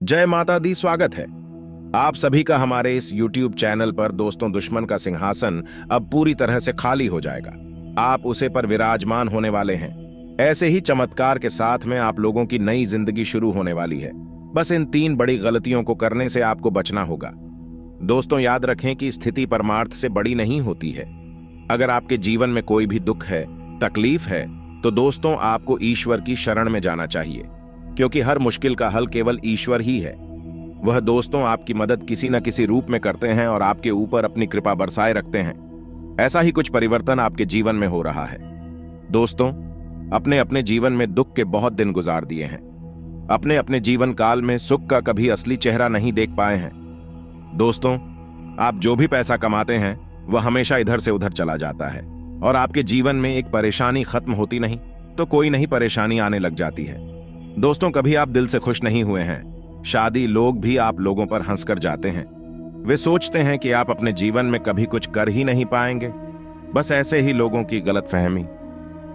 जय माता दी। स्वागत है आप सभी का हमारे इस YouTube चैनल पर। दोस्तों, दुश्मन का सिंहासन अब पूरी तरह से खाली हो जाएगा। आप उसे पर विराजमान होने वाले हैं। ऐसे ही चमत्कार के साथ में आप लोगों की नई जिंदगी शुरू होने वाली है। बस इन 3 बड़ी गलतियों को करने से आपको बचना होगा। दोस्तों, याद रखें कि स्थिति परमार्थ से बड़ी नहीं होती है। अगर आपके जीवन में कोई भी दुख है, तकलीफ है, तो दोस्तों आपको ईश्वर की शरण में जाना चाहिए, क्योंकि हर मुश्किल का हल केवल ईश्वर ही है। वह दोस्तों आपकी मदद किसी न किसी रूप में करते हैं और आपके ऊपर अपनी कृपा बरसाए रखते हैं। ऐसा ही कुछ परिवर्तन आपके जीवन में हो रहा है। दोस्तों, अपने अपने जीवन में दुख के बहुत दिन गुजार दिए हैं। अपने अपने जीवन काल में सुख का कभी असली चेहरा नहीं देख पाए हैं। दोस्तों, आप जो भी पैसा कमाते हैं वह हमेशा इधर से उधर चला जाता है और आपके जीवन में एक परेशानी खत्म होती नहीं तो कोई नई परेशानी आने लग जाती है। दोस्तों, कभी आप दिल से खुश नहीं हुए हैं। शादी लोग भी आप लोगों पर हंसकर जाते हैं। वे सोचते हैं कि आप अपने जीवन में कभी कुछ कर ही नहीं पाएंगे। बस ऐसे ही लोगों की गलतफहमी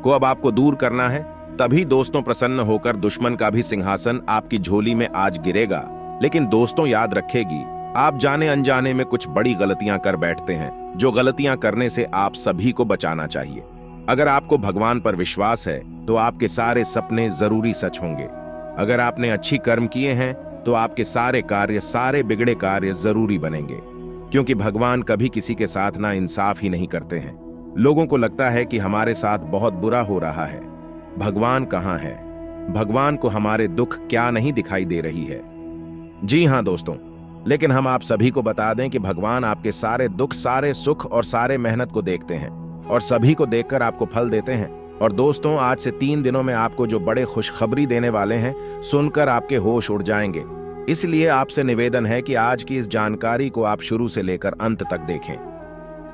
को अब आपको दूर करना है। तभी दोस्तों प्रसन्न होकर दुश्मन का भी सिंहासन आपकी झोली में आज गिरेगा। लेकिन दोस्तों, याद रखेगी, आप जाने अनजाने में कुछ बड़ी गलतियां कर बैठते हैं, जो गलतियां करने से आप सभी को बचाना चाहिए। अगर आपको भगवान पर विश्वास है तो आपके सारे सपने जरूरी सच होंगे। अगर आपने अच्छी कर्म किए हैं तो आपके सारे कार्य, सारे बिगड़े कार्य जरूरी बनेंगे, क्योंकि भगवान कभी किसी के साथ ना इंसाफ ही नहीं करते हैं। लोगों को लगता है कि हमारे साथ बहुत बुरा हो रहा है। भगवान कहाँ है? भगवान को हमारे दुख क्या नहीं दिखाई दे रही है? जी हाँ दोस्तों, लेकिन हम आप सभी को बता दें कि भगवान आपके सारे दुख, सारे सुख और सारे मेहनत को देखते हैं और सभी को देखकर आपको फल देते हैं। और दोस्तों, आज से 3 दिनों में आपको जो बड़े खुशखबरी देने वाले हैं, सुनकर आपके होश उड़ जाएंगे। इसलिए आपसे निवेदन है कि आज की इस जानकारी को आप शुरू से लेकर अंत तक देखें।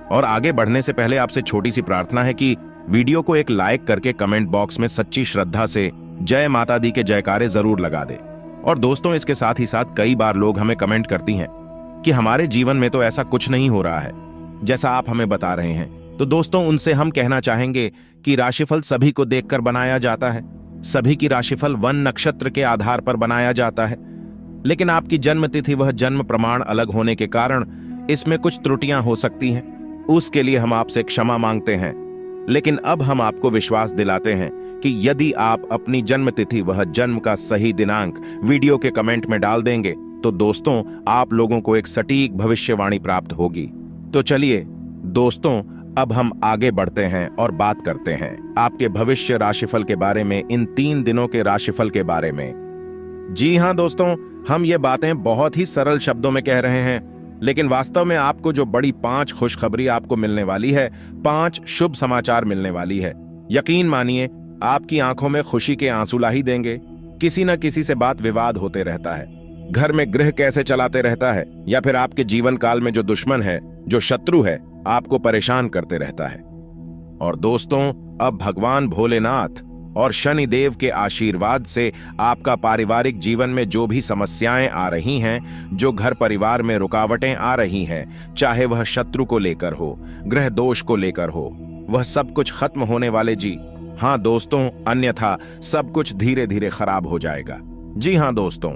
और आगे बढ़ने से पहले आपसे छोटी सी प्रार्थना है कि वीडियो को एक लाइक करके कमेंट बॉक्स में सच्ची श्रद्धा से जय माता दी के जयकारे जरूर लगा दे। और दोस्तों, इसके साथ ही साथ कई बार लोग हमें कमेंट करती हैं कि हमारे जीवन में तो ऐसा कुछ नहीं हो रहा है जैसा आप हमें बता रहे हैं। तो दोस्तों, उनसे हम कहना चाहेंगे कि राशिफल सभी को देखकर बनाया जाता है। सभी की राशिफल वन नक्षत्र के आधार पर बनाया जाता है, लेकिन आपकी जन्म तिथि, वह जन्म प्रमाण अलग होने के कारण इसमें कुछ त्रुटियां हो सकती हैं। उसके लिए हम आपसे क्षमा मांगते हैं। लेकिन अब हम आपको विश्वास दिलाते हैं कि यदि आप अपनी जन्म तिथि, वह जन्म का सही दिनांक वीडियो के कमेंट में डाल देंगे तो दोस्तों आप लोगों को एक सटीक भविष्यवाणी प्राप्त होगी। तो चलिए दोस्तों, अब हम आगे बढ़ते हैं और बात करते हैं आपके भविष्य राशिफल के बारे में, इन 3 दिनों के राशिफल के बारे में। जी हाँ दोस्तों, हम ये बातें बहुत ही सरल शब्दों में कह रहे हैं, लेकिन वास्तव में आपको जो बड़ी 5 खुशखबरी आपको मिलने वाली है, 5 शुभ समाचार मिलने वाली है, यकीन मानिए आपकी आंखों में खुशी के आंसू ला ही देंगे। किसी न किसी से बात विवाद होते रहता है, घर में गृह कैसे चलाते रहता है, या फिर आपके जीवन काल में जो दुश्मन है, जो शत्रु है, आपको परेशान करते रहता है। और दोस्तों, अब भगवान भोलेनाथ और शनि देव के आशीर्वाद से आपका पारिवारिक जीवन में जो भी समस्याएं आ रही हैं, जो घर परिवार में रुकावटें आ रही हैं, चाहे वह शत्रु को लेकर हो, ग्रह दोष को लेकर हो, वह सब कुछ खत्म होने वाले। जी हाँ दोस्तों, अन्यथा सब कुछ धीरे धीरे खराब हो जाएगा। जी हाँ दोस्तों,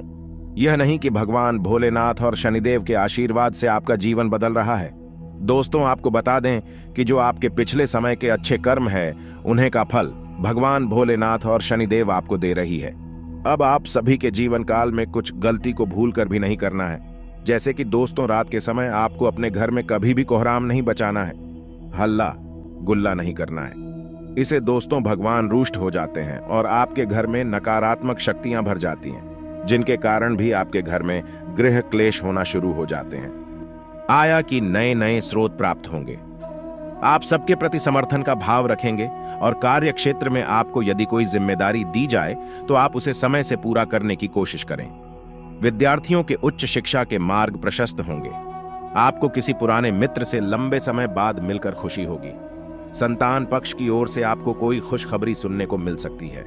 यह नहीं कि भगवान भोलेनाथ और शनिदेव के आशीर्वाद से आपका जीवन बदल रहा है। दोस्तों, आपको बता दें कि जो आपके पिछले समय के अच्छे कर्म है, उन्हें का फल भगवान भोलेनाथ और शनिदेव आपको दे रही है। अब आप सभी के जीवन काल में कुछ गलती को भूल कर भी नहीं करना है। जैसे कि दोस्तों, रात के समय आपको अपने घर में कभी भी कोहराम नहीं बचाना है, हल्ला गुल्ला नहीं करना है। इसे दोस्तों भगवान रुष्ट हो जाते हैं और आपके घर में नकारात्मक शक्तियां भर जाती हैं, जिनके कारण भी आपके घर में गृह क्लेश होना शुरू हो जाते हैं। आय की नए नए स्रोत प्राप्त होंगे। आप सबके प्रति समर्थन का भाव रखेंगे और कार्य क्षेत्र में आपको यदि कोई जिम्मेदारी दी जाए तो आप उसे समय से पूरा करने की कोशिश करें। विद्यार्थियों के उच्च शिक्षा के मार्ग प्रशस्त होंगे। आपको किसी पुराने मित्र से लंबे समय बाद मिलकर खुशी होगी। संतान पक्ष की ओर से आपको कोई खुशखबरी सुनने को मिल सकती है।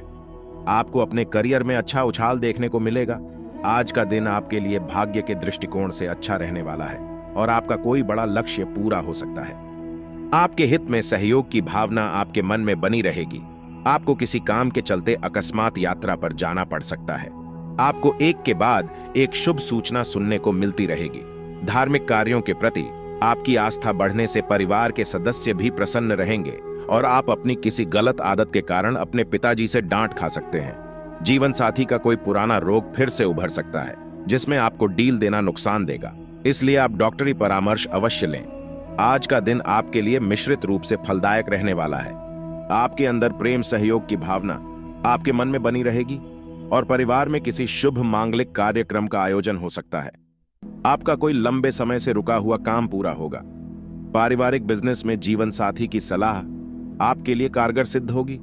आपको अपने करियर में अच्छा उछाल देखने को मिलेगा। आज का दिन आपके लिए भाग्य के दृष्टिकोण से अच्छा रहने वाला है और आपका कोई बड़ा लक्ष्य पूरा हो सकता है। आपके हित में सहयोग की भावना आपके मन में बनी रहेगी। आपको किसी काम के चलते अकस्मात यात्रा पर जाना पड़ सकता है। आपको एक के बाद एक शुभ सूचना सुनने को मिलती रहेगी। धार्मिक कार्यों के प्रति आपकी आस्था बढ़ने से परिवार के सदस्य भी प्रसन्न रहेंगे और आप अपनी किसी गलत आदत के कारण अपने पिताजी से डांट खा सकते हैं। जीवन साथी का कोई पुराना रोग फिर से उभर सकता है जिसमें आपको डील देना नुकसान देगा, इसलिए आप डॉक्टरी परामर्श अवश्य लें। आज का दिन आपके लिए मिश्रित रूप से फलदायक रहने वाला है। आपके अंदर प्रेम सहयोग की भावना आपके मन में बनी रहेगी और परिवार में किसी शुभ मांगलिक कार्यक्रम का आयोजन हो सकता है। आपका कोई लंबे समय से रुका हुआ काम पूरा होगा। पारिवारिक बिजनेस में जीवन साथी की सलाह आपके लिए कारगर सिद्ध होगी।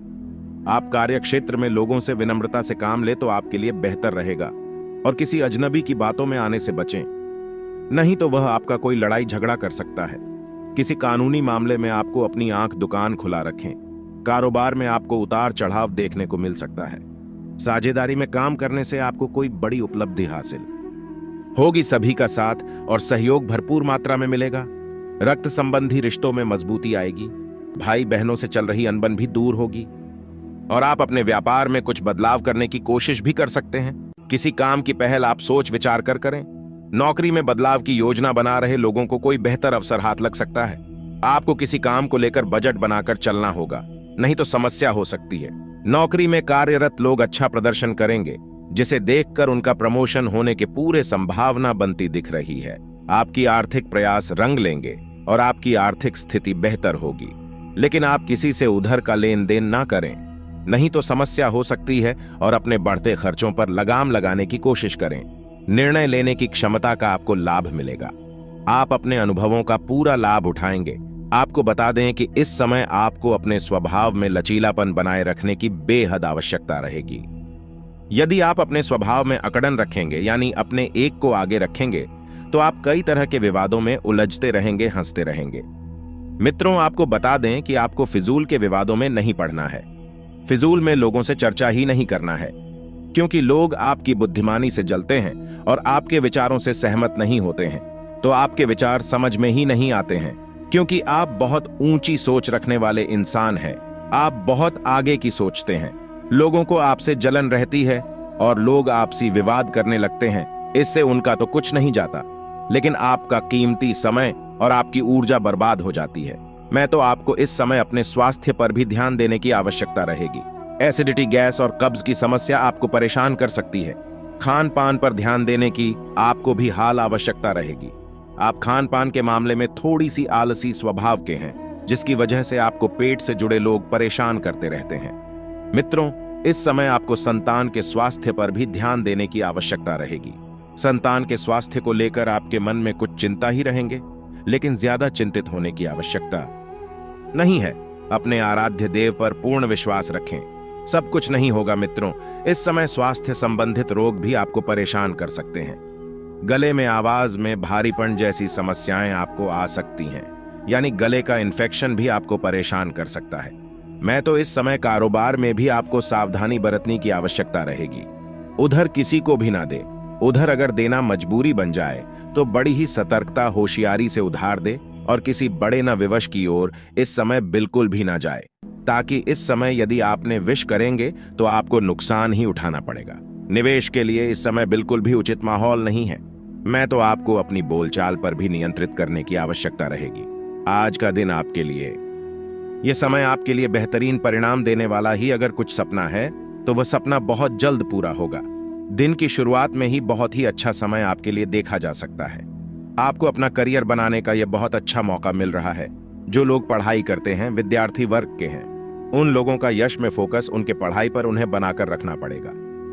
आप कार्य क्षेत्र में लोगों से विनम्रता से काम ले तो आपके लिए बेहतर रहेगा और किसी अजनबी की बातों में आने से बचें, नहीं तो वह आपका कोई लड़ाई झगड़ा कर सकता है। किसी कानूनी मामले में आपको अपनी आंख दुकान खुला रखें। कारोबार में आपको उतार चढ़ाव देखने को मिल सकता है। साझेदारी में काम करने से आपको कोई बड़ी उपलब्धि हासिल होगी। सभी का साथ और सहयोग भरपूर मात्रा में मिलेगा। रक्त संबंधी रिश्तों में मजबूती आएगी। भाई बहनों से चल रही अनबन भी दूर होगी और आप अपने व्यापार में कुछ बदलाव करने की कोशिश भी कर सकते हैं। किसी काम की पहल आप सोच विचार कर करें। नौकरी में बदलाव की योजना बना रहे लोगों को कोई बेहतर अवसर हाथ लग सकता है। आपको किसी काम को लेकर बजट बनाकर चलना होगा, नहीं तो समस्या हो सकती है। नौकरी में कार्यरत लोग अच्छा प्रदर्शन करेंगे, जिसे देखकर उनका प्रमोशन होने के पूरे संभावना बनती दिख रही है। आपकी आर्थिक प्रयास रंग लेंगे और आपकी आर्थिक स्थिति बेहतर होगी, लेकिन आप किसी से उधार का लेन देन ना करें, नहीं तो समस्या हो सकती है और अपने बढ़ते खर्चों पर लगाम लगाने की कोशिश करें। निर्णय लेने की क्षमता का आपको लाभ मिलेगा। आप अपने अनुभवों का पूरा लाभ उठाएंगे। आपको बता दें कि इस समय आपको अपने स्वभाव में लचीलापन बनाए रखने की बेहद आवश्यकता रहेगी। यदि आप अपने स्वभाव में अकड़न रखेंगे, यानी अपने एक को आगे रखेंगे, तो आप कई तरह के विवादों में उलझते रहेंगे, हंसते रहेंगे। मित्रों, आपको बता दें कि आपको फिजूल के विवादों में नहीं पड़ना है। फिजूल में लोगों से चर्चा ही नहीं करना है, क्योंकि लोग आपकी बुद्धिमानी से जलते हैं और आपके विचारों से सहमत नहीं होते हैं, तो आपके विचार समझ में ही नहीं आते हैं, क्योंकि आप बहुत ऊंची सोच रखने वाले इंसान हैं। आप बहुत आगे की सोचते हैं। लोगों को आपसे जलन रहती है और लोग आपसी विवाद करने लगते हैं। इससे उनका तो कुछ नहीं जाता, लेकिन आपका कीमती समय और आपकी ऊर्जा बर्बाद हो जाती है। मैं तो आपको इस समय अपने स्वास्थ्य पर भी ध्यान देने की आवश्यकता रहेगी। एसिडिटी, गैस और कब्ज की समस्या आपको परेशान कर सकती है। खान पान पर ध्यान देने की आपको भी हाल आवश्यकता रहेगी। आप खान पान के मामले में थोड़ी सी आलसी स्वभाव के हैं, जिसकी वजह से आपको पेट से जुड़े लोग परेशान करते रहते हैं। मित्रों, इस समय आपको संतान के स्वास्थ्य पर भी ध्यान देने की आवश्यकता रहेगी। संतान के स्वास्थ्य को लेकर आपके मन में कुछ चिंता ही रहेंगे, लेकिन ज्यादा चिंतित होने की आवश्यकता नहीं है। अपने आराध्य देव पर पूर्ण विश्वास रखें। सब कुछ नहीं होगा मित्रों। इस समय स्वास्थ्य संबंधित रोग भी आपको परेशान कर सकते हैं। गले में आवाज में भारीपन जैसी समस्याएं आपको आ सकती हैं, यानी गले का इन्फेक्शन भी आपको परेशान कर सकता है। मैं तो इस समय कारोबार में भी आपको सावधानी बरतने की आवश्यकता रहेगी। उधर किसी को भी ना दे। उधर अगर देना मजबूरी बन जाए तो बड़ी ही सतर्कता, होशियारी से उधार दे और किसी बड़े न विवश की ओर इस समय बिल्कुल भी ना जाए, ताकि इस समय यदि आपने विश करेंगे तो आपको नुकसान ही उठाना पड़ेगा। निवेश के लिए इस समय बिल्कुल भी उचित माहौल नहीं है। मैं तो आपको अपनी बोलचाल पर भी नियंत्रित करने की आवश्यकता रहेगी। आज का दिन आपके लिए, यह समय आपके लिए बेहतरीन परिणाम देने वाला ही अगर कुछ सपना है तो वह सपना बहुत जल्द पूरा होगा। दिन की शुरुआत में ही बहुत ही अच्छा समय आपके लिए देखा जा सकता है। आपको अपना करियर बनाने का यह बहुत अच्छा मौका मिल रहा है। जो लोग पढ़ाई करते हैं, विद्यार्थी वर्ग के हैं, उन लोगों का यश में फोकस उनके पढ़ाई पर उन्हें बनाकर रखना पड़ेगा,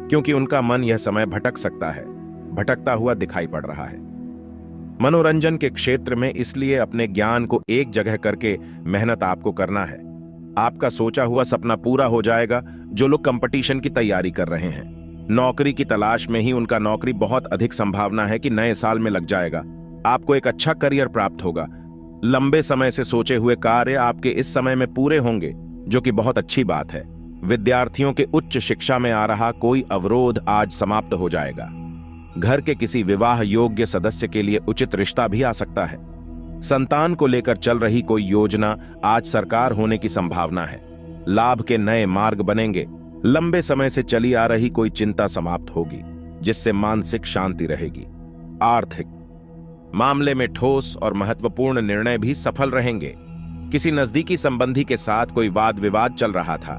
क्योंकि उनका मन यह समय भटक सकता है, भटकता हुआ दिखाई पड़ रहा है। मनोरंजन के क्षेत्र में इसलिए अपने ज्ञान को एक जगह करके मेहनत आपको करना है। आपका सोचा हुआ सपना पूरा हो जाएगा। जो लोग कंपटीशन की तैयारी कर रहे हैं, नौकरी की तलाश में ही उनका नौकरी बहुत अधिक संभावना है कि नए साल में लग जाएगा। आपको एक अच्छा करियर प्राप्त होगा। लंबे समय से सोचे हुए कार्य आपके इस समय में पूरे होंगे, जो कि बहुत अच्छी बात है। विद्यार्थियों के उच्च शिक्षा में आ रहा कोई अवरोध आज समाप्त हो जाएगा। घर के किसी विवाह योग्य सदस्य के लिए उचित रिश्ता भी आ सकता है। संतान को लेकर चल रही कोई योजना आज साकार होने की संभावना है। लाभ के नए मार्ग बनेंगे। लंबे समय से चली आ रही कोई चिंता समाप्त होगी। जिससे मानसिक शांति रहेगी। आर्थिक मामले में ठोस और महत्वपूर्ण निर्णय भी सफल रहेंगे। किसी नजदीकी संबंधी के साथ कोई वाद विवाद चल रहा था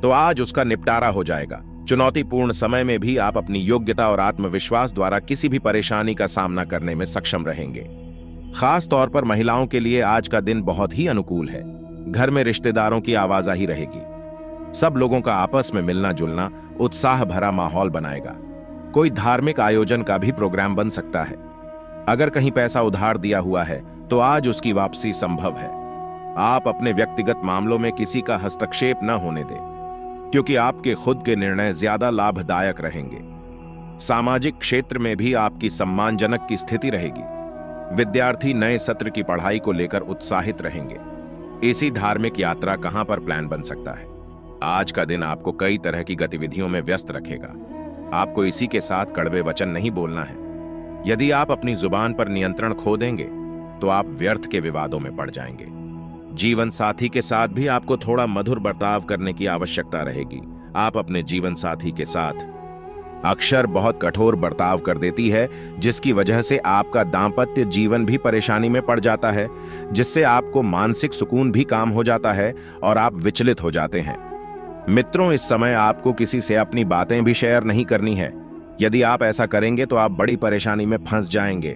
तो आज उसका निपटारा हो जाएगा। चुनौतीपूर्ण समय में भी आप अपनी योग्यता और आत्मविश्वास द्वारा किसी भी परेशानी का सामना करने में सक्षम रहेंगे। खास तौर पर महिलाओं के लिए आज का दिन बहुत ही अनुकूल है। घर में रिश्तेदारों की आवाजाही रहेगी। सब लोगों का आपस में मिलना जुलना उत्साह भरा माहौल बनाएगा। कोई धार्मिक आयोजन का भी प्रोग्राम बन सकता है। अगर कहीं पैसा उधार दिया हुआ है तो आज उसकी वापसी संभव है। आप अपने व्यक्तिगत मामलों में किसी का हस्तक्षेप न होने दें, क्योंकि आपके खुद के निर्णय ज्यादा लाभदायक रहेंगे। सामाजिक क्षेत्र में भी आपकी सम्मानजनक की स्थिति रहेगी। विद्यार्थी नए सत्र की पढ़ाई को लेकर उत्साहित रहेंगे। इसी धार्मिक यात्रा कहां पर प्लान बन सकता है। आज का दिन आपको कई तरह की गतिविधियों में व्यस्त रखेगा। आपको इसी के साथ कड़वे वचन नहीं बोलना है। यदि आप अपनी जुबान पर नियंत्रण खो देंगे तो आप व्यर्थ के विवादों में पड़ जाएंगे। जीवन साथी के साथ भी आपको थोड़ा मधुर बर्ताव करने की आवश्यकता रहेगी। आप अपने जीवन साथी के साथ अक्सर बहुत कठोर बर्ताव कर देती है, जिसकी वजह से आपका दांपत्य जीवन भी परेशानी में पड़ जाता है, जिससे आपको मानसिक सुकून भी काम हो जाता है और आप विचलित हो जाते हैं। मित्रों, इस समय आपको किसी से अपनी बातें भी शेयर नहीं करनी है। यदि आप ऐसा करेंगे तो आप बड़ी परेशानी में फंस जाएंगे।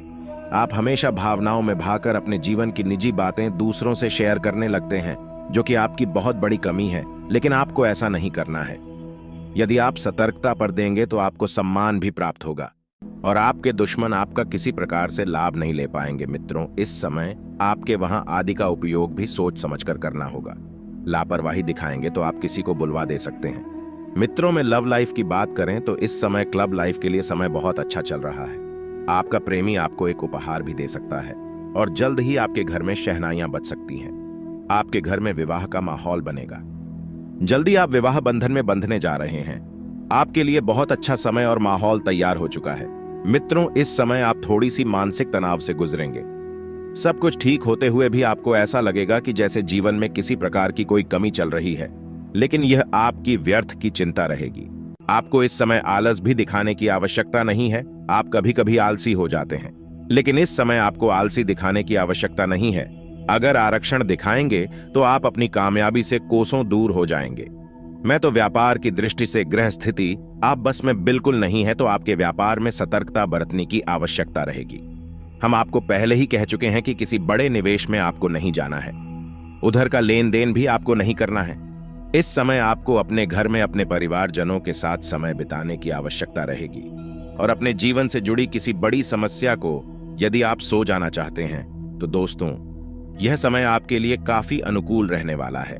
आप हमेशा भावनाओं में भाकर अपने जीवन की निजी बातें दूसरों से शेयर करने लगते हैं, जो कि आपकी बहुत बड़ी कमी है, लेकिन आपको ऐसा नहीं करना है। यदि आप सतर्कता पर देंगे तो आपको सम्मान भी प्राप्त होगा और आपके दुश्मन आपका किसी प्रकार से लाभ नहीं ले पाएंगे। मित्रों, इस समय आपके वहां आदि का उपयोग भी सोच समझकर करना होगा। लापरवाही दिखाएंगे तो आप किसी को बुलवा दे सकते हैं। मित्रों में लव लाइफ की बात करें तो इस समय क्लब लाइफ के लिए समय बहुत अच्छा चल रहा है। आपका प्रेमी आपको एक उपहार भी दे सकता है और जल्द ही आपके घर में शहनाइयां बज सकती हैं। आपके घर में विवाह का माहौल बनेगा। जल्दी आप विवाह बंधन में बंधने जा रहे हैं। आपके लिए बहुत अच्छा समय और माहौल तैयार हो चुका है। मित्रों, इस समय आप थोड़ी सी मानसिक तनाव से गुजरेंगे। सब कुछ ठीक होते हुए भी आपको ऐसा लगेगा कि जैसे जीवन में किसी प्रकार की कोई कमी चल रही है, लेकिन यह आपकी व्यर्थ की चिंता रहेगी। आपको इस समय आलस भी दिखाने की आवश्यकता नहीं है। आप कभी कभी आलसी हो जाते हैं, लेकिन इस समय आपको आलसी दिखाने की आवश्यकता नहीं है। अगर आरक्षण दिखाएंगे तो आप अपनी कामयाबी से कोसों दूर हो जाएंगे। मैं तो व्यापार की दृष्टि से ग्रह स्थिति आप बस में बिल्कुल नहीं है, तो आपके व्यापार में सतर्कता बरतने की आवश्यकता रहेगी। हम आपको पहले ही कह चुके हैं कि किसी बड़े निवेश में आपको नहीं जाना है। उधर का लेन देन भी आपको नहीं करना है। इस समय आपको अपने घर में अपने परिवारजनों के साथ समय बिताने की आवश्यकता रहेगी और अपने जीवन से जुड़ी किसी बड़ी समस्या को यदि आप सो जाना चाहते हैं तो दोस्तों, यह समय आपके लिए काफी अनुकूल रहने वाला है।